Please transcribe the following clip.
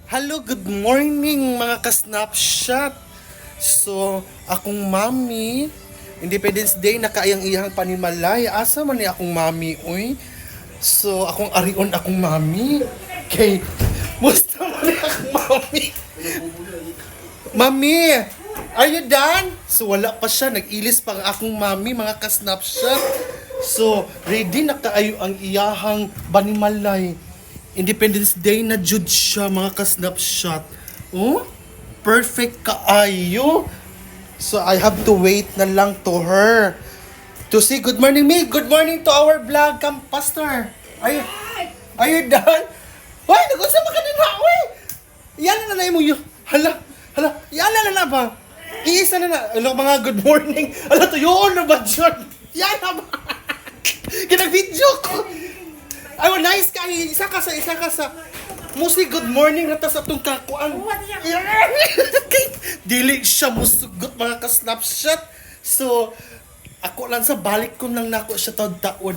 Hello, good morning mga ka-snapshot. So, akong mami, Independence Day, nakaayang iyang panimalay. Asa man ni akong mami, uy? So, akong arion akong mami. Kay, musta man ni akong mami? Mami, are you done? So, wala pa siya. Nag-ilis pa ang akong mami, mga ka-snapshot. So, ready na kaayo ang iyahang banimalay. Independence Day na jud siya, mga ka-snapshot. Oh, perfect kaayo. So I have to wait na lang to her to say good morning, me. Good morning to our vlog, Pastor. Are you done? Hoy, nagunsa pa ka din ha, oy. Yan na na mo yun. Hala, yan na ba? Iisa na. Hello, mga good morning. Hala, tuyoon na ba dyan? Yan na ba? Kinag-video ko. Ay, well, nice ka. Isa ka sa. Musi, good morning. Natas atong kakuan. Dili siya musugot, mga ka-snapshot. So, ako lang sa balik ko nang nako siya taod-taod.